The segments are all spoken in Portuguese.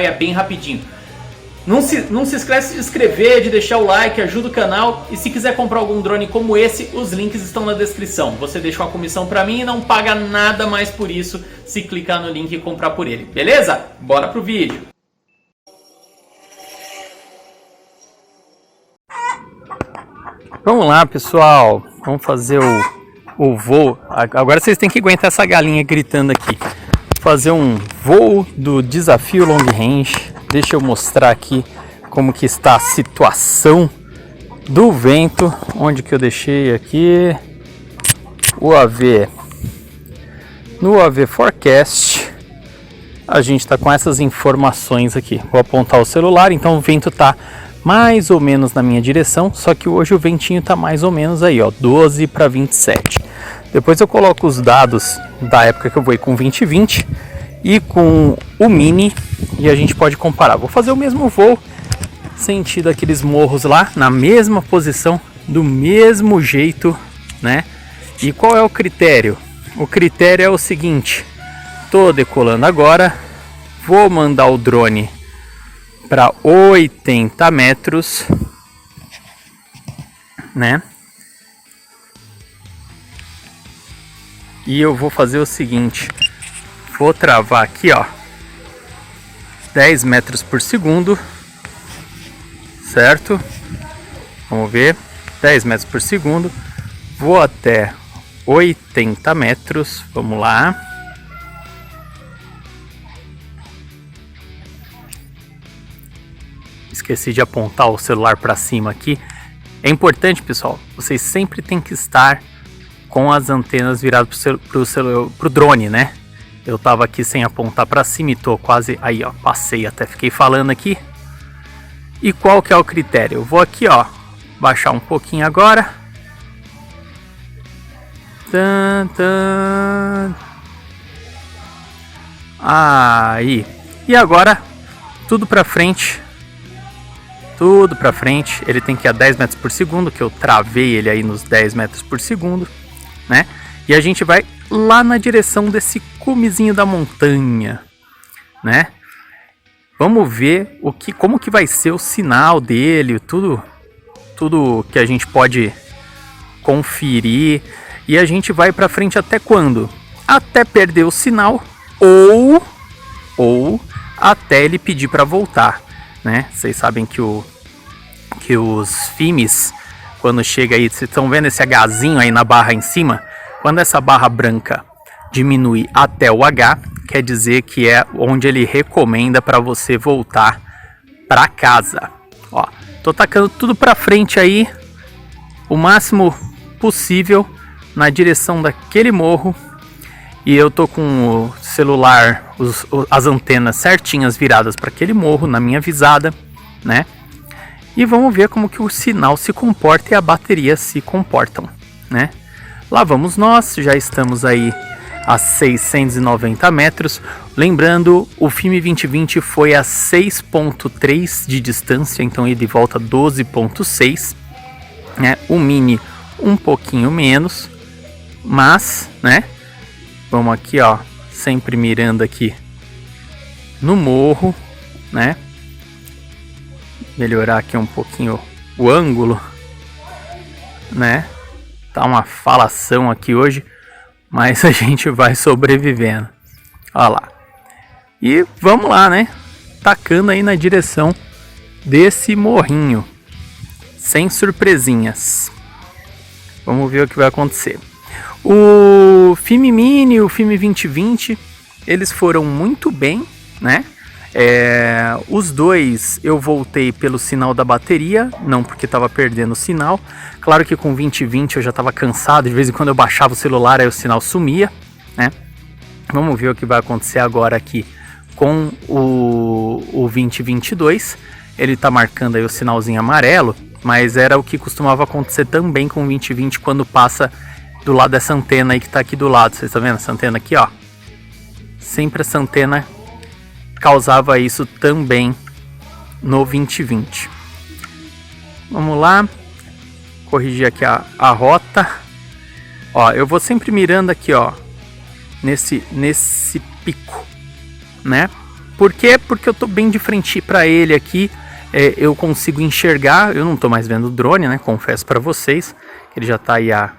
É bem rapidinho. Não se esquece de inscrever, de deixar o like, ajuda o canal. E se quiser comprar algum drone como esse, os links estão na descrição. Você deixa uma comissão pra mim e não paga nada mais por isso se clicar no link e comprar por ele. Beleza? Bora pro vídeo. Vamos lá, pessoal. Vamos fazer o voo. Agora vocês têm que aguentar essa galinha gritando aqui. Fazer um voo do desafio long range. Deixa eu mostrar aqui como que está a situação do vento. Onde que eu deixei aqui o AV. No AV Forecast a gente está com essas informações aqui. Vou apontar o celular, então o vento está mais ou menos na minha direção, só que hoje o ventinho está mais ou menos aí, ó, 12 para 27. Depois eu coloco os dados da época que eu voei com 2020 e com o Mini e a gente pode comparar. Vou fazer o mesmo voo, sentido aqueles morros lá, na mesma posição, do mesmo jeito, né? E qual é o critério? O critério é o seguinte: tô decolando agora, vou mandar o drone para 80 metros, né? E eu vou fazer o seguinte, vou travar aqui, ó, 10 metros por segundo, certo? Vamos ver, 10 metros por segundo, vou até 80 metros, vamos lá. Esqueci de apontar o celular para cima aqui. É importante, pessoal, vocês sempre tem que estar com as antenas viradas pro drone, né? Eu tava aqui sem apontar para cima e tô quase aí, ó, passei, até fiquei falando aqui. E qual que é o critério? Eu vou aqui, ó, baixar um pouquinho agora. Aí. E agora tudo para frente. Tudo pra frente, ele tem que ir a 10 metros por segundo, que eu travei ele aí nos 10 metros por segundo, né? E a gente vai lá na direção desse cumezinho da montanha, né? Vamos ver como que vai ser o sinal dele, tudo que a gente pode conferir. E a gente vai pra frente até quando? Até perder o sinal ou até ele pedir pra voltar. Né? Vocês sabem que os filmes, quando chega aí, vocês estão vendo esse Hzinho aí na barra em cima? Quando essa barra branca diminui até o H, quer dizer que é onde ele recomenda para você voltar para casa. Ó, tô tacando tudo para frente aí, o máximo possível na direção daquele morro. E eu tô com o celular, as antenas certinhas viradas para aquele morro, na minha visada, né? E vamos ver como que o sinal se comporta e a bateria se comportam, né? Lá vamos nós, já estamos aí a 690 metros. Lembrando, o filme 2020 foi a 6.3 de distância, então ele volta 12.6, né? O Mini um pouquinho menos, mas, né? Vamos aqui, ó, sempre mirando aqui no morro, né? Melhorar aqui um pouquinho o ângulo, né? Tá uma falação aqui hoje, mas a gente vai sobrevivendo. Olha lá. E vamos lá, né? Tacando aí na direção desse morrinho, sem surpresinhas. Vamos ver o que vai acontecer. O filme Mini e o filme 2020, eles foram muito bem, né? Os dois eu voltei pelo sinal da bateria, não porque estava perdendo o sinal. Claro que com 2020 eu já estava cansado, de vez em quando eu baixava o celular, aí o sinal sumia, né? Vamos ver o que vai acontecer agora aqui com o 2022. Ele está marcando aí o sinalzinho amarelo, mas era o que costumava acontecer também com o 2020 quando passa do lado dessa antena aí que tá aqui do lado. Vocês estão vendo essa antena aqui, ó? Sempre essa antena causava isso também no 2020. Vamos lá. Corrigir aqui a rota. Ó, eu vou sempre mirando aqui, ó, nesse pico, né? Por quê? Porque eu tô bem de frente para ele aqui. Eu consigo enxergar. Eu não tô mais vendo o drone, né? Confesso para vocês. Ele já tá aí a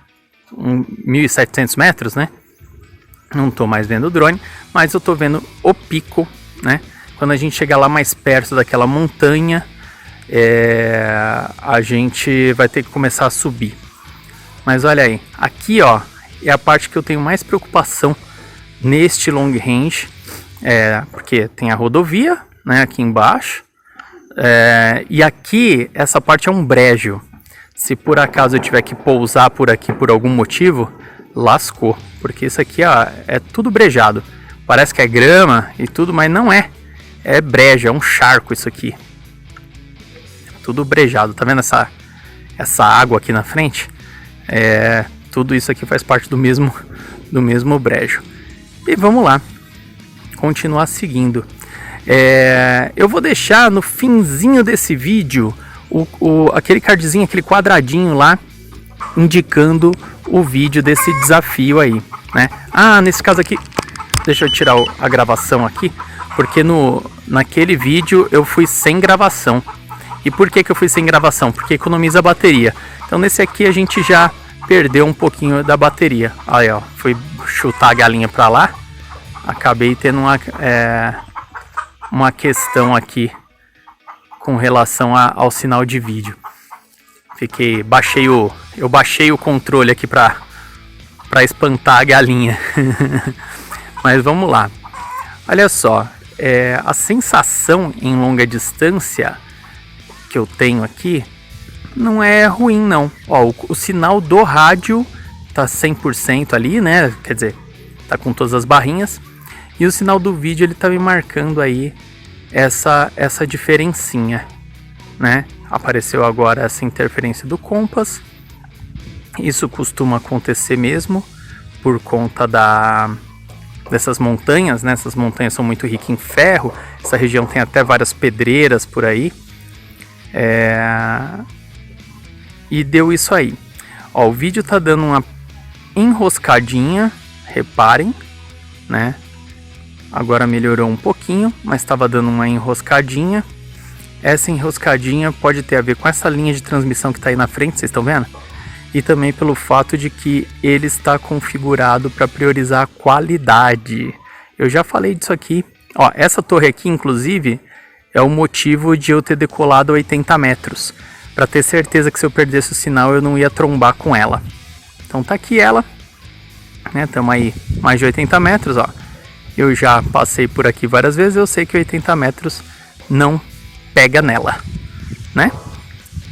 1.700 metros, né? Não tô mais vendo o drone, mas eu tô vendo o pico, né? Quando a gente chegar lá mais perto daquela montanha, a gente vai ter que começar a subir. Mas olha aí, aqui ó, é a parte que eu tenho mais preocupação neste long range, porque tem a rodovia, né, aqui embaixo, e aqui essa parte é um brejo. Se por acaso eu tiver que pousar por aqui por algum motivo, lascou, porque isso aqui ó, é tudo brejado. Parece que é grama e tudo, mas não é. É brejo, é um charco isso aqui. Tudo brejado, tá vendo essa água aqui na frente? Tudo isso aqui faz parte do mesmo brejo. E vamos lá, continuar seguindo. Eu vou deixar no finzinho desse vídeo aquele cardzinho, aquele quadradinho lá, indicando o vídeo desse desafio aí, né? Nesse caso aqui, deixa eu tirar a gravação aqui, porque naquele vídeo eu fui sem gravação. E por que eu fui sem gravação? Porque economiza a bateria. Então nesse aqui a gente já perdeu um pouquinho da bateria. Aí ó, fui chutar a galinha pra lá, acabei tendo uma questão aqui com relação ao sinal de vídeo. Eu baixei o controle aqui pra espantar a galinha. Mas vamos lá. Olha só, a sensação em longa distância que eu tenho aqui não é ruim não. Ó, o sinal do rádio tá 100% ali, né? Quer dizer, tá com todas as barrinhas. E o sinal do vídeo ele tá me marcando aí essa diferencinha, né? Apareceu agora essa interferência do compass. Isso costuma acontecer mesmo por conta dessas montanhas, né? Essas montanhas são muito ricas em ferro. Essa região tem até várias pedreiras por aí. E deu isso aí. Ó, o vídeo tá dando uma enroscadinha, reparem, né? Agora melhorou um pouquinho, mas estava dando uma enroscadinha. Essa enroscadinha pode ter a ver com essa linha de transmissão que está aí na frente, vocês estão vendo? E também pelo fato de que ele está configurado para priorizar a qualidade. Eu já falei disso aqui. Ó, essa torre aqui, inclusive, é o motivo de eu ter decolado a 80 metros. Para ter certeza que se eu perdesse o sinal eu não ia trombar com ela. Então tá aqui ela, né? Estamos aí mais de 80 metros, ó. Eu já passei por aqui várias vezes, eu sei que 80 metros não pega nela, né?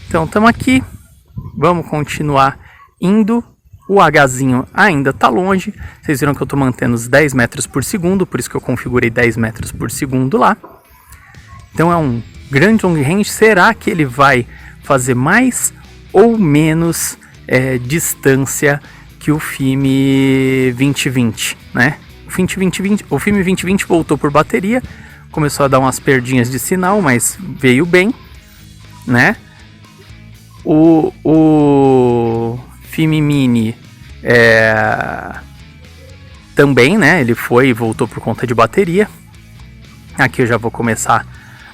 Então estamos aqui, vamos continuar indo. O Hzinho ainda está longe, vocês viram que eu estou mantendo os 10 metros por segundo, por isso que eu configurei 10 metros por segundo lá. Então é um grande long range. Será que ele vai fazer mais ou menos distância que o filme 2020, né? O filme 2020 voltou por bateria, começou a dar umas perdinhas de sinal, mas veio bem, né? O filme mini também, né? Ele foi e voltou por conta de bateria. Aqui eu já vou começar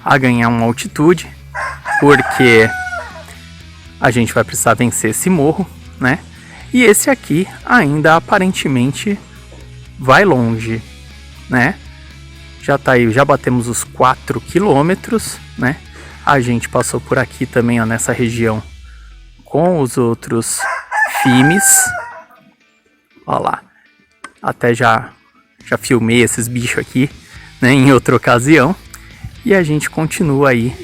a ganhar uma altitude, porque a gente vai precisar vencer esse morro, né? E esse aqui ainda aparentemente vai longe, né? Já tá aí, já batemos os 4 quilômetros, né? A gente passou por aqui também, ó, nessa região com os outros filmes. Ó lá, até já filmei esses bichos aqui, né, em outra ocasião. E a gente continua aí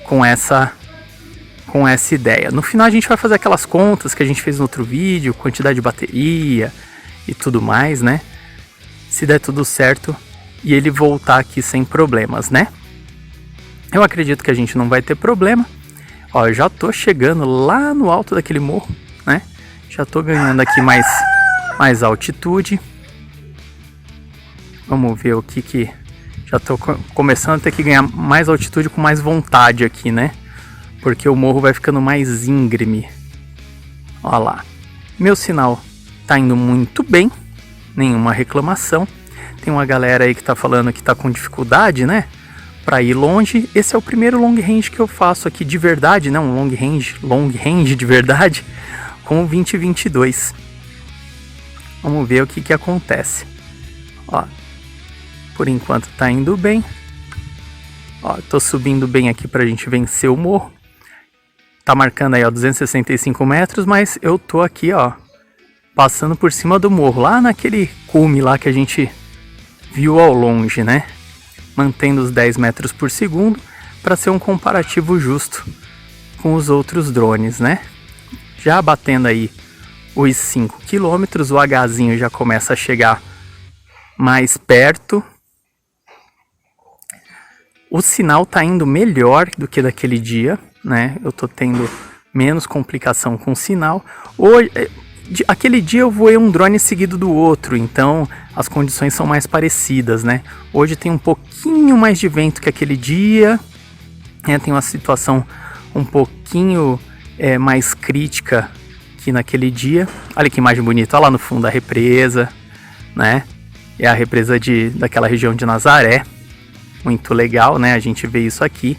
com essa ideia. No final a gente vai fazer aquelas contas que a gente fez no outro vídeo, quantidade de bateria e tudo mais, né? Se der tudo certo e ele voltar aqui sem problemas, né? Eu acredito que a gente não vai ter problema. Ó, eu já tô chegando lá no alto daquele morro, né? Já tô ganhando aqui mais altitude. Vamos ver o que... Já tô começando a ter que ganhar mais altitude com mais vontade aqui, né? Porque o morro vai ficando mais íngreme. Ó lá. Meu sinal tá indo muito bem. Nenhuma reclamação. Tem uma galera aí que tá falando que tá com dificuldade, né? Pra ir longe. Esse é o primeiro long range que eu faço aqui de verdade, né? Um long range de verdade com o 2022. Vamos ver o que acontece. Ó, por enquanto tá indo bem. Ó, tô subindo bem aqui pra gente vencer o morro. Tá marcando aí, ó, 265 metros, mas eu tô aqui, ó, passando por cima do morro, lá naquele cume lá que a gente viu ao longe, né? Mantendo os 10 metros por segundo para ser um comparativo justo com os outros drones, né? Já batendo aí os 5 km, o Hzinho já começa a chegar mais perto. O sinal tá indo melhor do que daquele dia, né? Eu tô tendo menos complicação com o sinal. Hoje, aquele dia eu voei um drone seguido do outro, então as condições são mais parecidas, né? Hoje tem um pouquinho mais de vento que aquele dia, né? Tem uma situação um pouquinho mais crítica que naquele dia. Olha que imagem bonita, olha lá no fundo a represa, né? É a represa daquela região de Nazaré. Muito legal, né? A gente vê isso aqui.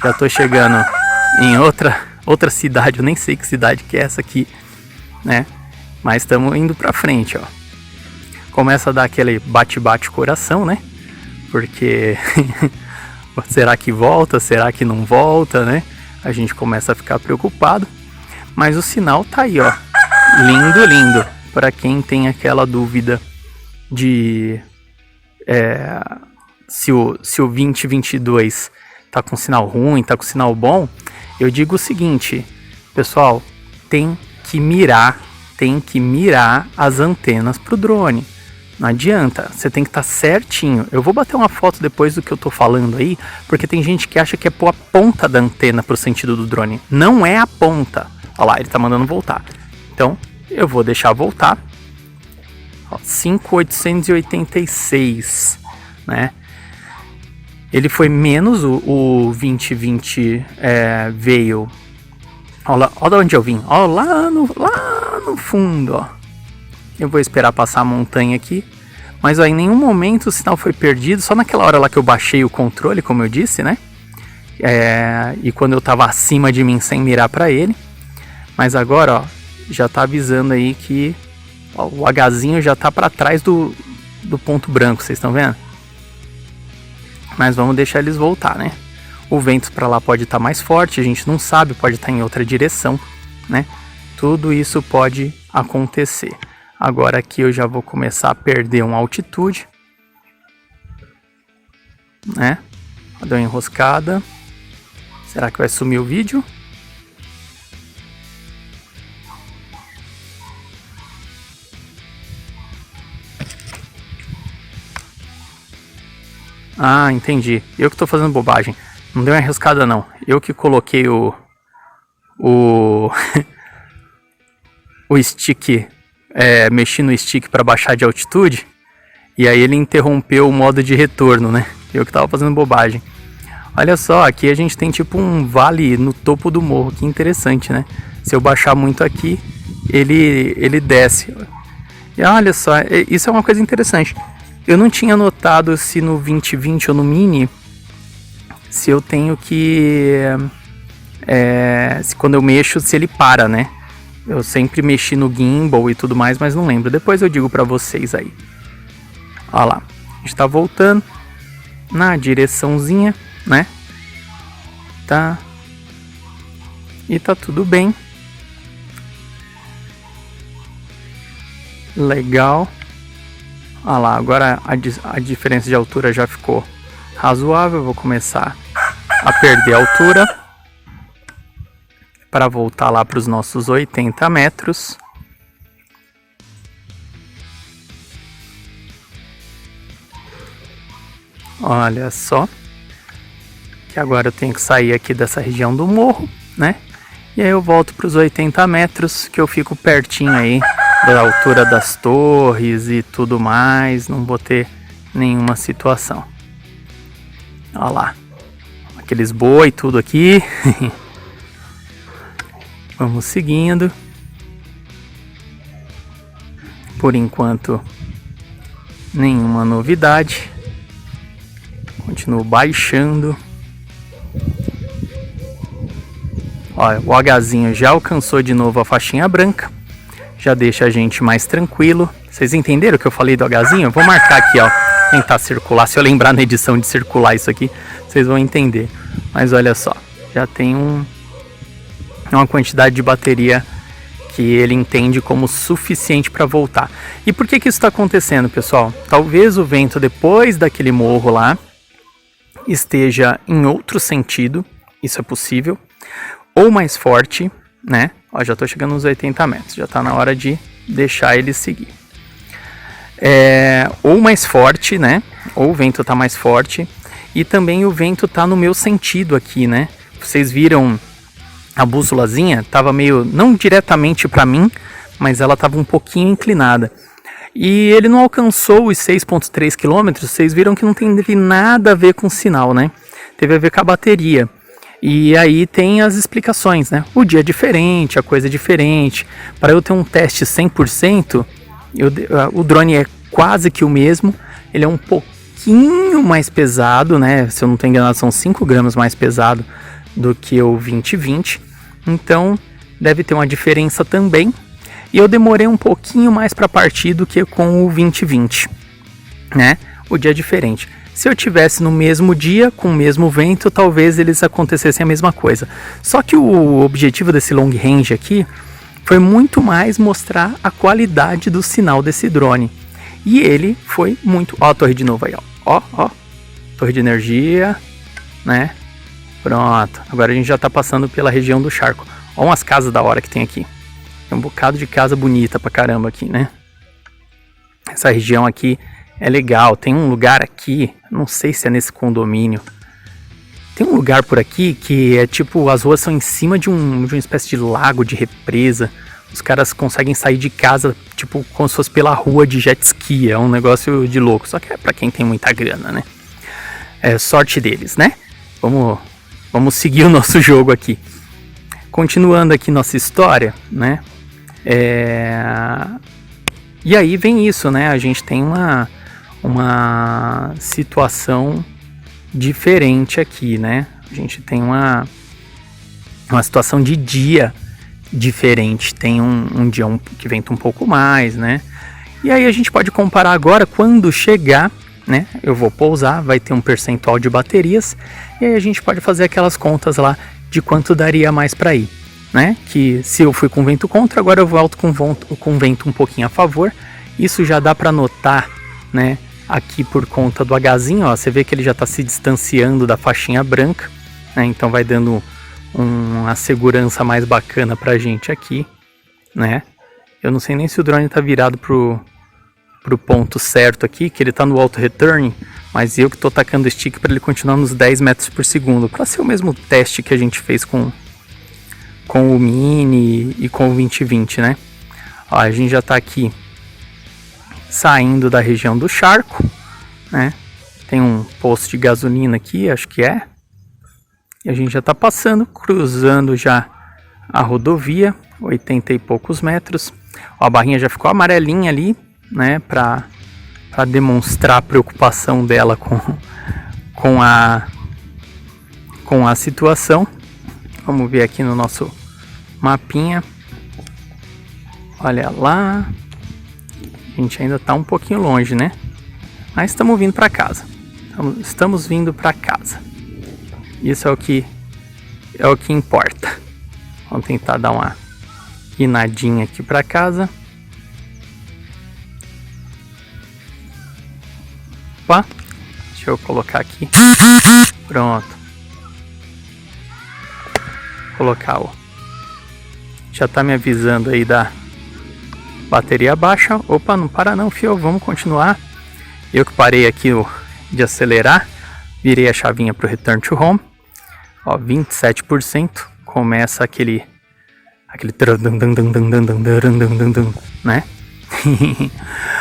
Já tô chegando em outra cidade, eu nem sei que cidade que é essa aqui, né? Mas estamos indo pra frente, ó. Começa a dar aquele bate-bate coração, né? Porque será que volta? Será que não volta, né? A gente começa a ficar preocupado. Mas o sinal tá aí, ó. Lindo, lindo. Para quem tem aquela dúvida de se o 2022 tá com sinal ruim, tá com sinal bom, eu digo o seguinte, pessoal, tem que mirar as antenas pro drone. Não adianta, você tem que estar certinho. Eu vou bater uma foto depois do que eu tô falando aí, porque tem gente que acha que é pôr a ponta da antena pro sentido do drone. Não é a ponta. Olha lá, ele tá mandando voltar. Então, eu vou deixar voltar. Ó, 5.886, né? Ele foi menos o 2020 veio. Olha de onde eu vim. Ó, lá no fundo, ó. Eu vou esperar passar a montanha aqui. Mas ó, em nenhum momento o sinal foi perdido. Só naquela hora lá que eu baixei o controle, como eu disse, né? E quando eu tava acima de mim sem mirar pra ele. Mas agora, ó, já tá avisando aí que ó, o Hzinho já tá pra trás do ponto branco, vocês estão vendo? Mas vamos deixar eles voltar, né? O vento para lá pode estar mais forte, a gente não sabe, pode estar em outra direção, né? Tudo isso pode acontecer. Agora aqui eu já vou começar a perder uma altitude, né? Deu uma enroscada. Será que vai sumir o vídeo? Ah, entendi. Eu que tô fazendo bobagem. Não deu uma enroscada não. Eu que coloquei o stick, mexi no stick para baixar de altitude. E aí ele interrompeu o modo de retorno, né? Eu que tava fazendo bobagem. Olha só, aqui a gente tem tipo um vale no topo do morro. Que interessante, né? Se eu baixar muito aqui, ele desce. E olha só, isso é uma coisa interessante. Eu não tinha notado se no 2020 ou no Mini, se eu tenho que... se quando eu mexo, se ele para, né? Eu sempre mexi no gimbal e tudo mais, mas não lembro. Depois eu digo pra vocês aí. Olha lá, a gente tá voltando na direçãozinha, né? Tá. E tá tudo bem. Legal. Olha lá, agora a diferença de altura já ficou razoável. Eu vou começar a perder a altura para voltar lá para os nossos 80 metros. Olha só. Que agora eu tenho que sair aqui dessa região do morro, né? E aí eu volto para os 80 metros, que eu fico pertinho aí da altura das torres e tudo mais, não vou ter nenhuma situação. Olha lá, aqueles boi tudo aqui. Vamos seguindo. Por enquanto Nenhuma novidade. Continuo baixando. Olha, o Hzinho já alcançou de novo a faixinha branca. Já deixa a gente mais tranquilo. Vocês entenderam o que eu falei do Hzinho? Eu vou marcar aqui, ó. Tentar circular. Se eu lembrar na edição de circular isso aqui, vocês vão entender. Mas olha só. Já tem uma quantidade de bateria que ele entende como suficiente para voltar. E por que isso está acontecendo, pessoal? Talvez o vento depois daquele morro lá esteja em outro sentido. Isso é possível. Ou mais forte, né? Ó, já estou chegando nos 80 metros. Já está na hora de deixar ele seguir. Ou mais forte, né? Ou o vento está mais forte. E também o vento está no meu sentido aqui, né? Vocês viram a bússolazinha? Estava meio, não diretamente para mim, mas ela estava um pouquinho inclinada. E ele não alcançou os 6,3 km. Vocês viram que não teve nada a ver com o sinal, né? Teve a ver com a bateria. E aí tem as explicações, né? O dia é diferente, a coisa é diferente. Para eu ter um teste 100%, o drone é quase que o mesmo. Ele é um pouquinho mais pesado, né? Se eu não estou enganado, são 5 gramas mais pesado do que o 2020. Então, deve ter uma diferença também. E eu demorei um pouquinho mais para partir do que com o 2020, né? O dia é diferente. Se eu tivesse no mesmo dia, com o mesmo vento, talvez eles acontecessem a mesma coisa. Só que o objetivo desse long range aqui foi muito mais mostrar a qualidade do sinal desse drone. E ele foi muito... Ó a torre de novo aí, ó. Ó. Torre de energia, né? Pronto. Agora a gente já tá passando pela região do charco. Ó umas casas da hora que tem aqui. Tem um bocado de casa bonita pra caramba aqui, né? Essa região aqui é legal. Tem um lugar aqui, não sei se é nesse condomínio. Tem um lugar por aqui que é tipo, as ruas são em cima de uma espécie de lago, de represa. Os caras conseguem sair de casa, tipo, como se fosse pela rua de jet ski. É um negócio de louco. Só que é pra quem tem muita grana, né? É sorte deles, né? Vamos seguir o nosso jogo aqui. Continuando aqui nossa história, né? E aí vem isso, né? A gente tem uma situação diferente aqui, né? A gente tem uma situação de dia diferente. Tem um dia que venta um pouco mais, né? E aí a gente pode comparar agora quando chegar, né? Eu vou pousar, vai ter um percentual de baterias e aí a gente pode fazer aquelas contas lá de quanto daria mais para ir, né? Que se eu fui com vento contra, agora eu volto com vento um pouquinho a favor. Isso já dá para notar, né? Aqui por conta do Hzinho, ó, você vê que ele já está se distanciando da faixinha branca, né? Então vai dando uma segurança mais bacana pra gente aqui, né? Eu não sei nem se o drone está virado pro ponto certo aqui, que ele está no auto return, mas eu que estou tacando o stick para ele continuar nos 10 metros por segundo, para ser o mesmo teste que a gente fez com o Mini e com o 2020, né? Ó, a gente já está aqui saindo da região do charco, né? Tem um posto de gasolina aqui, acho que é. E a gente já está passando, cruzando já a rodovia, 80 e poucos metros. Ó, a barrinha já ficou amarelinha ali, né? Para demonstrar a preocupação dela com a situação. Vamos ver aqui no nosso mapinha. Olha lá. A gente ainda está um pouquinho longe, né? Mas estamos vindo para casa. Estamos vindo para casa. Isso é o que importa. Vamos tentar dar uma guinadinha aqui para casa. Opa, deixa eu colocar aqui. Pronto. Vou colocar já tá me avisando aí da bateria baixa. Opa, não para não, fio. Vamos continuar. Eu que parei aqui de acelerar. Virei a chavinha pro Return to Home. Ó, 27%. Começa aquele né?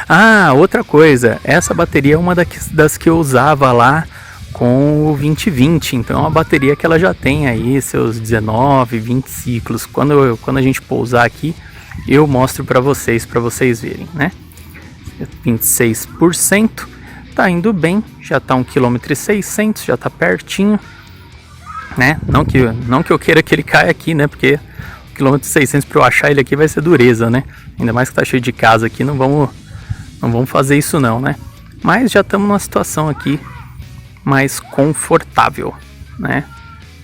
Ah, outra coisa. Essa bateria é uma das que eu usava lá com o 2020. Então é uma bateria que ela já tem aí seus 19, 20 ciclos. Quando a gente pousar aqui, eu mostro para vocês verem, né? 26%. Tá indo bem, já tá 1,6 km, já tá pertinho, né? Não que eu queira que ele caia aqui, né? Porque 1,6 km para eu achar ele aqui vai ser dureza, né? Ainda mais que tá cheio de casa aqui, não vamos fazer isso não, né? Mas já estamos numa situação aqui mais confortável, né?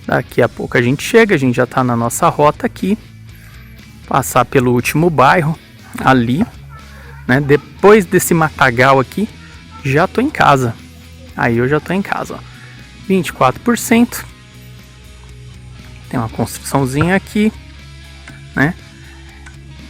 Daqui a pouco a gente chega, a gente já tá na nossa rota aqui. Passar pelo último bairro ali, né? Depois desse matagal aqui, já tô em casa. Aí eu já tô em casa, ó. 24%. Tem uma construçãozinha aqui, né?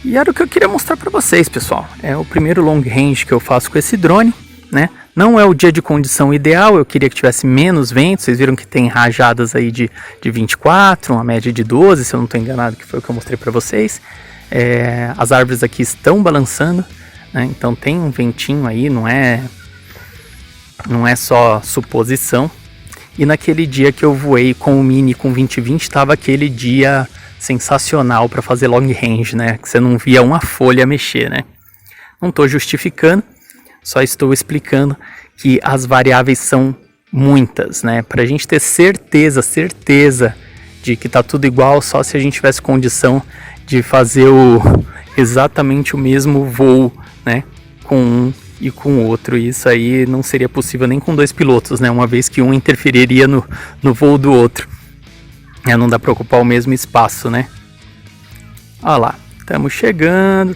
E era o que eu queria mostrar para vocês, pessoal. É o primeiro long range que eu faço com esse drone, né? Não é o dia de condição ideal, eu queria que tivesse menos vento. Vocês viram que tem rajadas aí de 24, uma média de 12, se eu não estou enganado, que foi o que eu mostrei para vocês. As árvores aqui estão balançando, né? Então tem um ventinho aí, não é só suposição. E naquele dia que eu voei com o Mini com 2020, estava aquele dia sensacional para fazer long range, né? Que você não via uma folha mexer, né? Não estou justificando, só estou explicando que as variáveis são muitas, né? Para a gente ter certeza de que tá tudo igual, só se a gente tivesse condição de fazer exatamente o mesmo voo, né? Com um e com o outro. E isso aí não seria possível nem com dois pilotos, né? Uma vez que um interferiria no voo do outro. Não dá para ocupar o mesmo espaço, né? Olha lá, estamos chegando.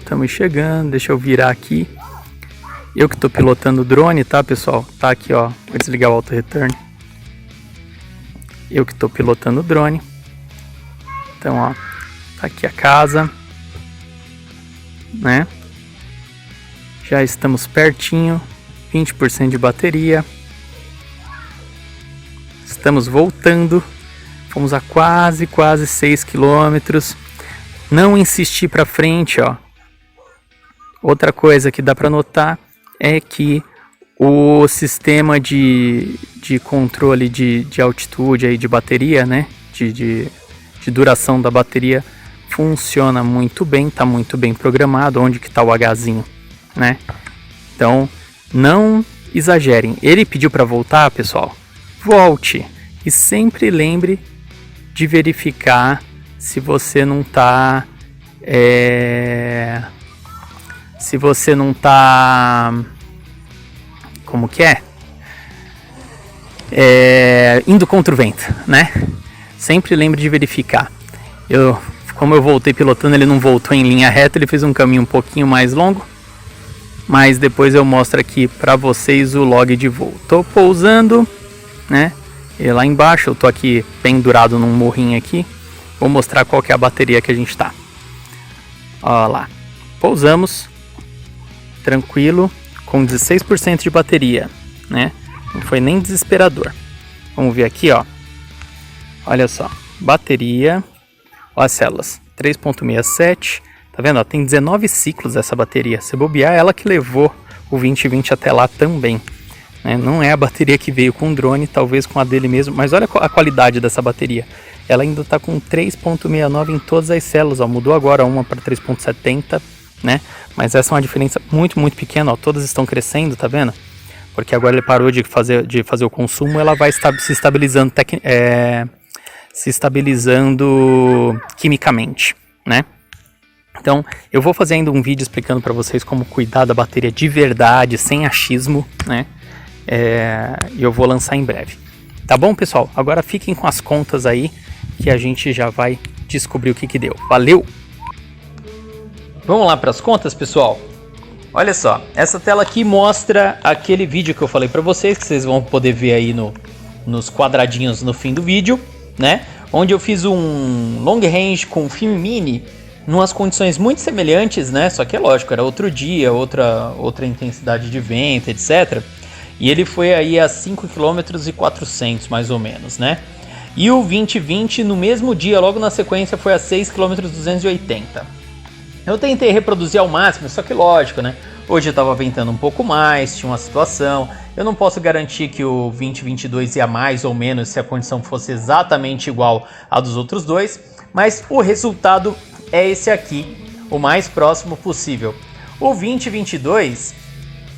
Deixa eu virar aqui. Eu que estou pilotando o drone, tá, pessoal? Tá aqui, ó. Vou desligar o auto return. Eu que estou pilotando o drone. Então, ó, tá aqui a casa, né? Já estamos pertinho. 20% de bateria. Estamos voltando. Fomos a quase 6 km. Não insistir para frente, ó. Outra coisa que dá para notar é que o sistema de controle de altitude aí de bateria, né? De duração da bateria funciona muito bem, tá muito bem programado. Onde que tá o Hzinho, né? Então não exagerem. Ele pediu para voltar, pessoal. Volte e sempre lembre de verificar se você não tá como que é? Indo contra o vento, né? Sempre lembre de verificar. Como eu voltei pilotando, ele não voltou em linha reta, ele fez um caminho um pouquinho mais longo, mas depois eu mostro aqui para vocês o log de voo. Tô pousando, né? E lá embaixo eu tô aqui pendurado num morrinho aqui. Vou mostrar qual que é a bateria que a gente tá. Olha lá. Pousamos. Tranquilo. Com 16% de bateria, né? Não foi nem desesperador. Vamos ver aqui, ó. Olha só. Bateria. Olha as células. 3.67. Tá vendo? Ó, tem 19 ciclos essa bateria. Se bobear, ela que levou o 2020 até lá também. Não é a bateria que veio com o drone, talvez com a dele mesmo, mas olha a qualidade dessa bateria. Ela ainda está com 3.69 em todas as células, ó, mudou agora uma para 3.70, né? Mas essa é uma diferença muito pequena, ó, todas estão crescendo, tá vendo? Porque agora ele parou de fazer o consumo, ela vai se estabilizando quimicamente, né? Então, eu vou fazendo um vídeo explicando para vocês como cuidar da bateria de verdade, sem achismo, né? E eu vou lançar em breve. Tá bom, pessoal? Agora fiquem com as contas aí, que a gente já vai descobrir o que deu. Valeu! Vamos lá para as contas, pessoal? Olha só, essa tela aqui mostra aquele vídeo que eu falei para vocês, que vocês vão poder ver aí nos quadradinhos no fim do vídeo, né? Onde eu fiz um long range com filme mini, numas condições muito semelhantes, né? Só que é lógico, era outro dia, outra intensidade de vento, etc. E ele foi aí a 5,4 km mais ou menos, né? E o 2020 no mesmo dia, logo na sequência, foi a 6,280 km. Eu tentei reproduzir ao máximo, só que lógico, né? Hoje eu estava ventando um pouco mais, tinha uma situação. Eu não posso garantir que o 2022 ia mais ou menos se a condição fosse exatamente igual à dos outros dois, mas o resultado é esse aqui, o mais próximo possível. O 2022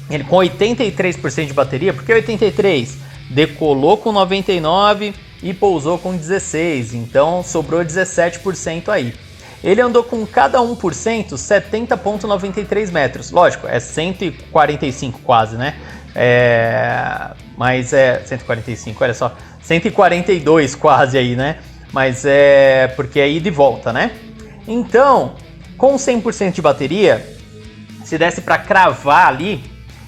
ele com 83% de bateria, por que 83? Decolou com 99 e pousou com 16, então sobrou 17% aí. Ele andou com cada 1% 70,93 metros. Lógico, é 145 quase, né? Mas é 145, olha só. 142 quase aí, né? Mas é porque é ida e volta, né? Então, com 100% de bateria, se desse para cravar ali,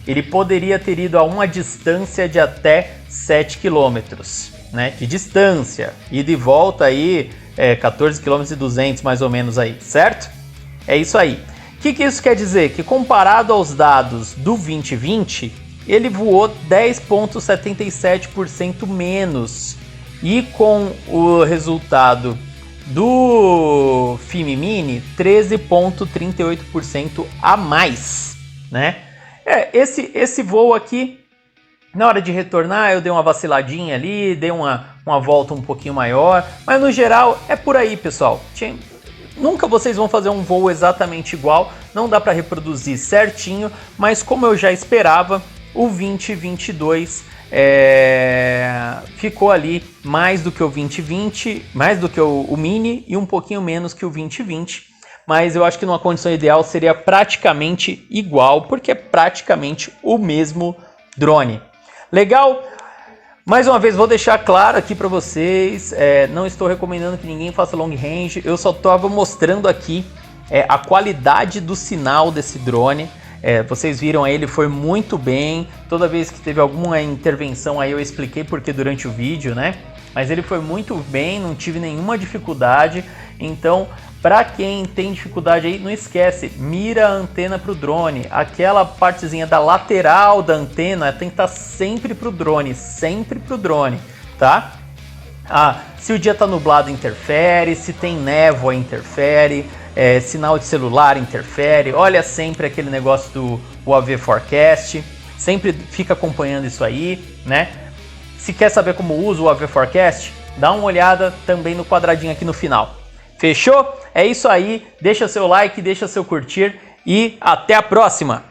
ele poderia ter ido a uma distância de até 7 km, né? De distância, ida e volta aí, 14 km e 200 mais ou menos aí, certo? É isso aí. O que isso quer dizer? Que comparado aos dados do 2020, ele voou 10,77% menos. E com o resultado do FIMI Mini, 13,38% a mais, né? Esse voo aqui, na hora de retornar, eu dei uma vaciladinha ali, dei uma volta um pouquinho maior, mas no geral é por aí, pessoal. Nunca vocês vão fazer um voo exatamente igual, não dá para reproduzir certinho, mas como eu já esperava, o 2022 ficou ali mais do que o 2020, mais do que o Mini e um pouquinho menos que o 2020. Mas eu acho que numa condição ideal seria praticamente igual, porque é praticamente o mesmo drone. Legal? Mais uma vez vou deixar claro aqui para vocês, não estou recomendando que ninguém faça long range, eu só estava mostrando aqui a qualidade do sinal desse drone. Vocês viram aí, ele foi muito bem, toda vez que teve alguma intervenção aí eu expliquei porque durante o vídeo, né? Mas ele foi muito bem, não tive nenhuma dificuldade, então para quem tem dificuldade aí, não esquece, mira a antena para o drone, aquela partezinha da lateral da antena tem que estar sempre para o drone, tá? Se o dia está nublado interfere, se tem névoa interfere, sinal de celular interfere, olha sempre aquele negócio do UAV Forecast, sempre fica acompanhando isso aí, né? Se quer saber como usa o UAV Forecast, dá uma olhada também no quadradinho aqui no final. Fechou? É isso aí, deixa seu like, deixa seu curtir e até a próxima!